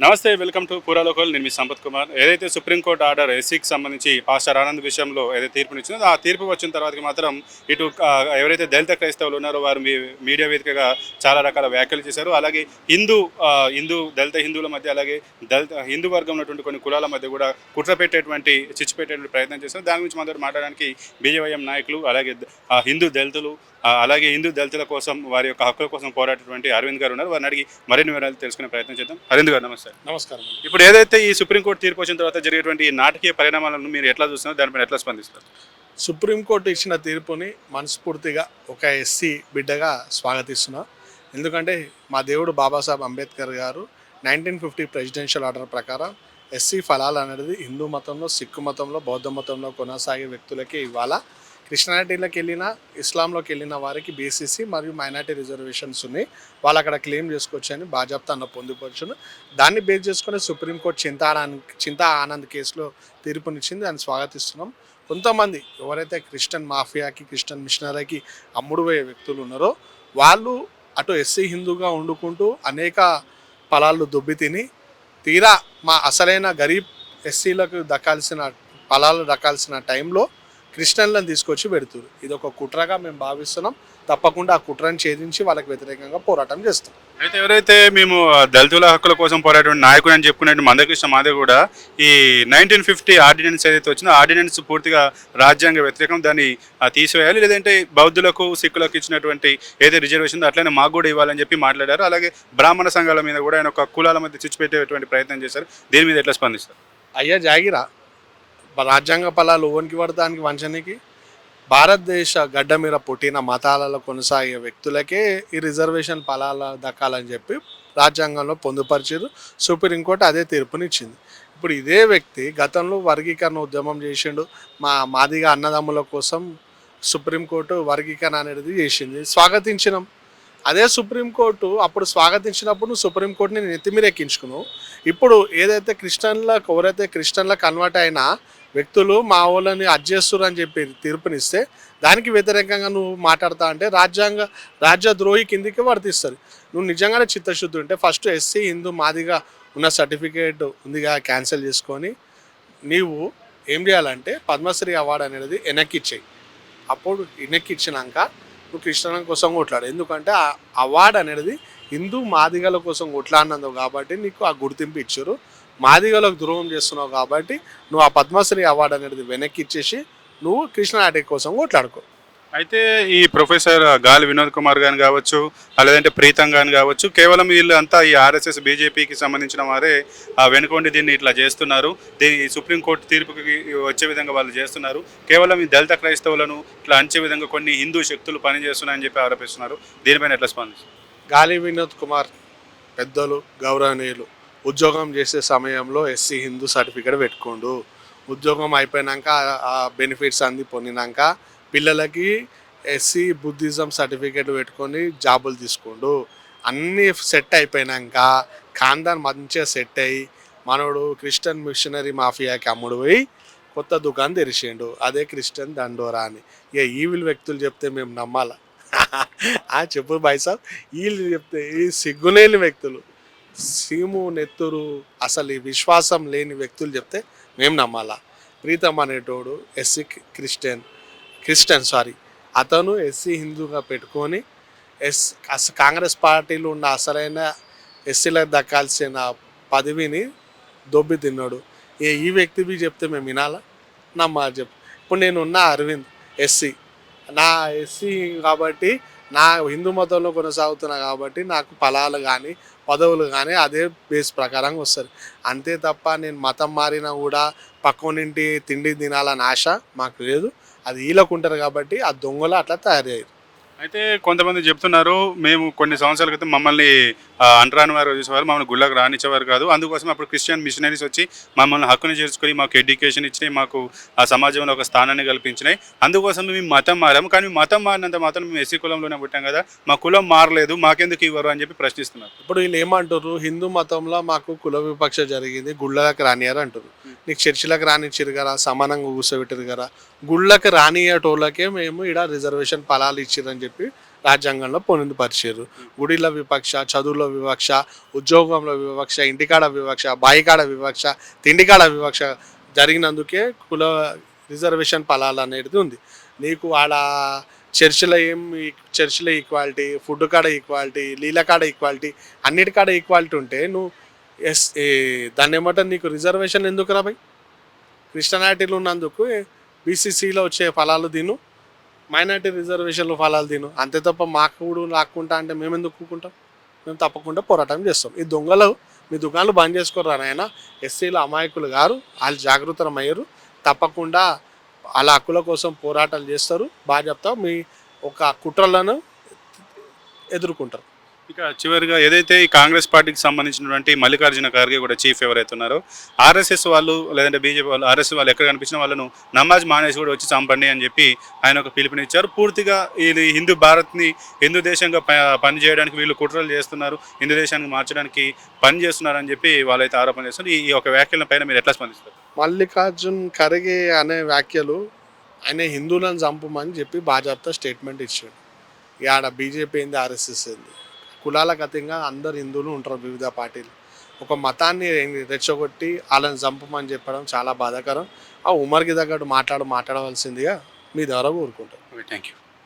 నమస్తే, welcome to పూరా local. నేను మీ సంపత్ కుమార్. ఏదైతే సుప్రీంకోర్టు ఆర్డర్ ఎస్సీకి సంబంధించి పాస్టర్ ఆనంద్ విషయంలో ఏదైతే తీర్పునిచ్చిందో, ఆ తీర్పు వచ్చిన తర్వాతకి మాత్రం ఇటు ఎవరైతే దళిత క్రైస్తవులు ఉన్నారో వారు మీడియా వేదికగా చాలా రకాల వ్యాఖ్యలు చేశారు. అలాగే దళిత హిందువుల మధ్య, అలాగే హిందూ వర్గం ఉన్నటువంటి కొన్ని కులాల మధ్య కూడా కుట్ర పెట్టేటువంటి చిచ్చు పెట్టేటువంటి ప్రయత్నం చేశారు. దాని గురించి మనతో మాట్లాడడానికి బీజేవైఎం నాయకులు, అలాగే హిందూ దళితుల కోసం, వారి యొక్క హక్కుల కోసం పోరాటటువంటి అరవింద్ గారు ఉన్నారు. వారిని అడిగి మరిన్ని వివరాలు తెలుసుకునే ప్రయత్నం చేద్దాం. అరవింద్ గారు, నమస్తే. నమస్కారం. ఇప్పుడు ఏదైతే ఈ సుప్రీంకోర్టు తీర్పు వచ్చిన తర్వాత జరిగేటువంటి నాటకీయ పరిణామాలను మీరు ఎట్లా చూస్తున్నారు, దానిపైన ఎట్లా స్పందిస్తారు? సుప్రీంకోర్టు ఇచ్చిన తీర్పుని మనస్ఫూర్తిగా ఒక ఎస్సీ బిడ్డగా స్వాగతిస్తున్నా. ఎందుకంటే మా దేవుడు బాబాసాహెబ్ అంబేద్కర్ గారు 1950 ప్రెసిడెన్షియల్ ఆర్డర్ ప్రకారం ఎస్సీ ఫలాలు అనేది హిందూ మతంలో, సిక్కు మతంలో, బౌద్ధ మతంలో కొనసాగే వ్యక్తులకే ఇవ్వాలా. క్రిస్టియానిటీలోకి వెళ్ళినా, ఇస్లాంలోకి వెళ్ళిన వారికి బీసీసీ మరియు మైనార్టీ రిజర్వేషన్స్ ఉన్నాయి. వాళ్ళు అక్కడ క్లెయిమ్ చేసుకోవచ్చని బాజాప్తా అన్న పొందుపరచును. దాన్ని బేస్ చేసుకుని సుప్రీంకోర్టు చింతా ఆనంద్ కేసులో తీర్పునిచ్చింది. దాన్ని స్వాగతిస్తున్నాం. కొంతమంది ఎవరైతే క్రిస్టియన్ మాఫియాకి, క్రిస్టియన్ మిషనరీకి అమ్ముడుపోయే వ్యక్తులు ఉన్నారో వాళ్ళు అటు ఎస్సీ హిందూగా వండుకుంటూ అనేక ఫలాలు దొబ్బి తిని తీరా మా అసలైన గరీబ్ ఎస్సీలకు ఫలాలు దక్కాల్సిన టైంలో క్రిస్టియన్లను తీసుకొచ్చి పెడుతున్నారు. ఇది ఒక కుట్రగా మేము భావిస్తున్నాం. తప్పకుండా ఆ కుట్రను ఛేదించి వాళ్ళకి వ్యతిరేకంగా పోరాటం చేస్తాం. అయితే ఎవరైతే మేము దళితుల హక్కుల కోసం పోరాటం నాయకుడు అని చెప్పుకునే మందకృష్ణ మాదేవ్ కూడా ఈ 1950 ఆర్డినెన్స్ ఏదైతే వచ్చిందో, ఆర్డినెన్స్ పూర్తిగా రాజ్యాంగ వ్యతిరేకం, దాన్ని తీసివేయాలి, లేదంటే బౌద్ధులకు, సిక్కులకు ఇచ్చినటువంటి ఏదైతే రిజర్వేషన్ అట్లనే మాకు కూడా ఇవ్వాలని చెప్పి మాట్లాడారు. అలాగే బ్రాహ్మణ సంఘాల మీద కూడా ఆయన ఒక కులాల మధ్య చిచ్చు పెట్టేటువంటి ప్రయత్నం చేశారు. దీని మీద ఎట్లా స్పందిస్తారు? అయ్యా జాగిరా, రాజ్యాంగ ఫలాలు ఓనికి పడటానికి వంచనీకి భారతదేశ గడ్డ మీద పుట్టిన మతాలలో కొనసాగే వ్యక్తులకే ఈ రిజర్వేషన్ ఫలాలు దక్కాలని చెప్పి రాజ్యాంగంలో పొందుపరిచారు. సుప్రీంకోర్టు అదే తీర్పునిచ్చింది. ఇప్పుడు ఇదే వ్యక్తి గతంలో వర్గీకరణ ఉద్యమం చేసిండు. మాదిగా అన్నదమ్ముల కోసం సుప్రీంకోర్టు వర్గీకరణ అనేది చేసింది, స్వాగతించినాం. అదే సుప్రీంకోర్టు అప్పుడు స్వాగతించినప్పుడు నువ్వు సుప్రీంకోర్టుని నెత్తిమీర ఎక్కించుకున్నావు. ఇప్పుడు ఏదైతే ఎవరైతే క్రిస్టియన్లకు కన్వర్ట్ అయిన వ్యక్తులు మా వాళ్ళని అడ్జేస్తున్నారు అని చెప్పి తీర్పునిస్తే దానికి వ్యతిరేకంగా నువ్వు మాట్లాడతా అంటే రాజ్యద్రోహి కిందికి వర్తిస్తుంది. నువ్వు నిజంగానే చిత్తశుద్ధి ఉంటే ఫస్ట్ ఎస్సీ హిందూ మాదిగా ఉన్న సర్టిఫికేట్ ఉందిగా క్యాన్సిల్ చేసుకొని నీవు ఏం చేయాలంటే పద్మశ్రీ అవార్డు అనేది వెనక్కిచ్చేయి. అప్పుడు వెనక్కిచ్చినాక నువ్వు క్రిస్టియన్ల కోసం కొట్లాడు. ఎందుకంటే ఆ అవార్డు అనేది హిందూ మాదిగల కోసం కొట్లాడినందు కాబట్టి నీకు ఆ గుర్తింపు ఇచ్చారు. మాదిగలకు ద్రోహం చేస్తున్నావు కాబట్టి నువ్వు ఆ పద్మశ్రీ అవార్డు అనేది వెనక్కి ఇచ్చేసి నువ్వు క్రిస్టియానిటీ కోసం కొట్లాడుకో. అయితే ఈ ప్రొఫెసర్ గాలి వినోద్ కుమార్ గాని కావచ్చు, లేదంటే ప్రీతం గాని కావచ్చు, కేవలం వీళ్ళు అంతా ఈ ఆర్ఎస్ఎస్ బీజేపీకి సంబంధించిన వారే వెనుకొండి దీన్ని ఇట్లా చేస్తున్నారు. దీని సుప్రీంకోర్టు తీర్పుకి వచ్చే విధంగా వాళ్ళు చేస్తున్నారు. కేవలం ఈ దళిత క్రైస్తవులను ఇట్లా అంచే విధంగా కొన్ని హిందూ శక్తులు పనిచేస్తున్నాయని చెప్పి ఆరోపిస్తున్నారు. దీనిపైన ఎట్లా స్పందిస్తారు? గాలి వినోద్ కుమార్ పెద్దలు, గౌరవనీయులు ఉద్యోగం చేసే సమయంలో ఎస్సీ హిందూ సర్టిఫికేట్ పెట్టుకోండు. ఉద్యోగం అయిపోయినాక ఆ బెనిఫిట్స్ అన్ని పొందినాక పిల్లలకి ఎస్సీ బుద్ధిజం సర్టిఫికేట్ పెట్టుకొని జాబులు తీసుకోండు. అన్నీ సెట్ అయిపోయినాక ఖాందాన్ మంచిగా సెట్ అయ్యి మనోడు క్రిస్టియన్ మిషనరీ మాఫియాకి అమ్ముడు పోయి కొత్త దుకాణం తెరిచిండు. అదే క్రిస్టియన్ దండోరా అని. ఇక ఈవిల్ వ్యక్తులు చెప్తే మేము నమ్మాలా? చెప్పు బాయ్సాబ్, వీళ్ళు చెప్తే ఈ సిగ్గులేని వ్యక్తులు, సీము నెత్తురు అసలు ఈ విశ్వాసం లేని వ్యక్తులు చెప్తే మేము నమ్మాలా? ప్రీతం అనేటోడు ఎస్సీ క్రిస్టియన్ అతను ఎస్సీ హిందూగా పెట్టుకొని కాంగ్రెస్ పార్టీలో ఉన్న అసలైన ఎస్సీలకు దక్కాల్సిన పదవిని దొబ్బి తిన్నాడు. ఈ వ్యక్తి చెప్తే మేము వినాలా? నమ్మాలి చెప్పు. ఇప్పుడు నేనున్న అరవింద్ ఎస్సీ, నా ఎస్సీ కాబట్టి నా హిందూ మతంలో కొనసాగుతున్నా కాబట్టి నాకు ఫలాలు కానీ పదవులు కానీ అదే బేస్ ప్రకారంగా వస్తుంది. అంతే తప్ప నేను మతం మారినా కూడా పక్కనింటి తిండి తినాలని ఆశ మాకు లేదు. అది వీళ్ళకు ఉంటారు కాబట్టి ఆ దొంగలు అట్లా తయారయ్యారు. అయితే కొంతమంది చెప్తున్నారు, మేము కొన్ని సంవత్సరాల క్రితం మమ్మల్ని అంటరాని వారు చూసేవారు, మమ్మల్ని గుళ్ళకు రానిచ్చేవారు కాదు. అందుకోసం అప్పుడు క్రిస్టియన్ మిషనరీస్ వచ్చి మమ్మల్ని హక్కుని చేర్చుకొని మాకు ఎడ్యుకేషన్ ఇచ్చినాయి, మాకు ఆ సమాజంలో ఒక స్థానాన్ని కల్పించినాయి. అందుకోసం మేము మతం మారాము. కానీ మతం మారినంత మాత్రం మేము ఎస్సీ కులంలోనే పుట్టాం కదా, మా కులం మారలేదు, మాకెందుకు ఇవ్వరు అని చెప్పి ప్రశ్నిస్తున్నారు. ఇప్పుడు వీళ్ళు ఏమంటారు, హిందూ మతంలో మాకు కుల వివక్ష జరిగింది, గుళ్ళకి రానియారు అంటారు. నీకు చర్చిలకు రానిచ్చారు కదా, సమానంగా కూర్చోబెట్టారు కదా. గుళ్ళకి రానియటోళ్ళకే మేము ఇక్కడ రిజర్వేషన్ ఫలాలు ఇచ్చిరని చెప్పి రాజ్యాంగంలో పొందుపరిచారు. గుడిలో వివక్ష, చదువులో వివక్ష, ఉద్యోగంలో వివక్ష, ఇంటికాడ వివక్ష, బాయికాడ వివక్ష, తిండికాడ వివక్ష జరిగినందుకే కుల రిజర్వేషన్ ఫలాలు అనేది ఉంది. నీకు ఆడ చర్చిలో ఈక్వాలిటీ, ఫుడ్ కాడ ఈక్వాలిటీ, నీళ్ళ కాడ ఈక్వాలిటీ, అన్నిటికాడ ఈక్వాలిటీ ఉంటే నువ్వు దాన్ని ఏమంటారు, నీకు రిజర్వేషన్ ఎందుకు రాబాయి? క్రిస్టియానిటీలు ఉన్నందుకు బీసీసీలో వచ్చే ఫలాలు తిను, మైనార్టీ రిజర్వేషన్లో ఫలాలు తిను, అంతే తప్ప మాకు కూడా లాక్కుంటా అంటే మేము ఎందుకు కూకుంటాం? మేము తప్పకుండా పోరాటం చేస్తాం. ఈ దొంగలు మీ దుకాణాలు బంద్ చేసుకోరా నాయన. ఎస్సీలు అమాయకులు గారు, వాళ్ళు జాగృతమయ్యారు. తప్పకుండా వాళ్ళ హక్కుల కోసం పోరాటాలు చేస్తారు. బాగా చెప్తా, మీ ఒక కుట్రలను ఎదుర్కొంటారు. ఇక చివరిగా ఏదైతే ఈ కాంగ్రెస్ పార్టీకి సంబంధించినటువంటి మల్లికార్జున ఖార్గే కూడా చీఫ్ ఎవరైతే ఉన్నారో, ఆర్ఎస్ఎస్ వాళ్ళు లేదంటే బీజేపీ వాళ్ళు, ఆర్ఎస్ఎస్ వాళ్ళు ఎక్కడ కనిపించిన వాళ్ళను నమాజ్ మానేసి కూడా వచ్చి చంపండి అని చెప్పి ఆయన ఒక పిలుపునిచ్చారు. పూర్తిగా ఇది హిందూ భారత్ని హిందూ దేశంగా పనిచేయడానికి వీళ్ళు కుట్రలు చేస్తున్నారు, హిందూ దేశానికి మార్చడానికి పని చేస్తున్నారు అని చెప్పి వాళ్ళైతే ఆరోపణ చేస్తున్నారు. ఈ ఒక వ్యాఖ్యల పైన మీరు ఎట్లా స్పందిస్తారు? మల్లికార్జున్ ఖర్గే అనే వ్యాఖ్యలు, ఆయన హిందువులను చంపమని చెప్పి బాజాప్తా స్టేట్మెంట్ ఇచ్చాడు. ఇక ఆడ బీజేపీ ఏంది, ఆర్ఎస్ఎస్ ఏంది, కులాలకు అతీతంగా అందరు హిందువులు ఉంటారు. వివిధ పార్టీలు ఒక మతాన్ని రెచ్చగొట్టి వాళ్ళని చంపమని చెప్పడం చాలా బాధాకరం. ఆ ఉమర్కి తగ్గట్టు మాట్లాడవలసిందిగా మీ ద్వారా కోరుకుంటాం. Thank you.